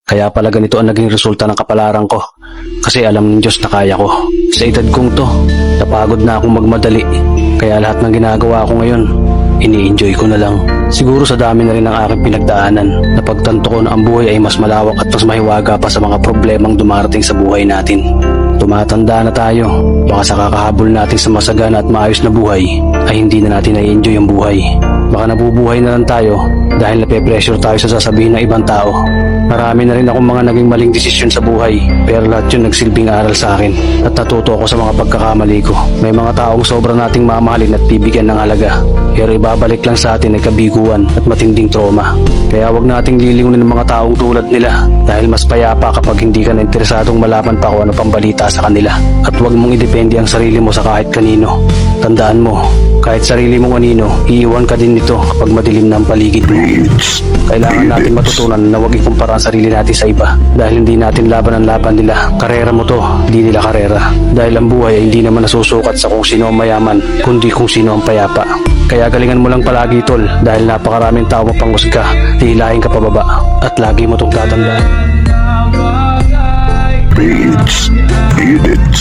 Kaya pala ganito ang naging resulta ng kapalaran ko. Kasi alam ng Diyos na kaya ko. Sa edad kong to, napagod na akong magmadali. Kaya lahat ng ginagawa ko ngayon, ini-enjoy ko na lang. Siguro sa dami na rin ng aking pinagdaanan, napagtanto ko na ang buhay ay mas malawak at mas mahiwaga pa sa mga problemang dumarating sa buhay natin. Tumatanda na tayo, baka sa kakahabol natin sa masagana at maayos na buhay, ay hindi na natin na-enjoy ang buhay. Baka nabubuhay na lang tayo dahil nape-pressure tayo sa sasabihin ng ibang tao. Marami na rin akong mga naging maling desisyon sa buhay, pero lahat yun nagsilbing aral sa akin at natuto ako sa mga pagkakamali ko. May mga taong sobra nating mamahalin at bibigyan ng halaga, pero ibabalik lang sa atin ay kabiguan at matinding trauma. Kaya wag nating lilingunin ng mga taong tulad nila dahil mas payapa kapag hindi ka na interesadong malaman pa kung ano pang balita sa kanila. At wag mong idepende ang sarili mo sa kahit kanino. Tandaan mo, kahit sarili mong anino, iiwan ka din nito kapag madilim na ang paligid mo. Kailangan natin matutunan na wag ikumpara ang sarili natin sa iba dahil hindi natin laban ang laban nila. Karera mo to, hindi nila karera. Dahil ang buhay ay hindi naman nasusukat sa kung sino ang mayaman, kundi kung sino ang payapa. Kaya galingan mo lang palagi tol dahil napakaraming tao mapanghusga, hihilahin ka pababa at lagi mo itong tatandaan. Beats, beat it.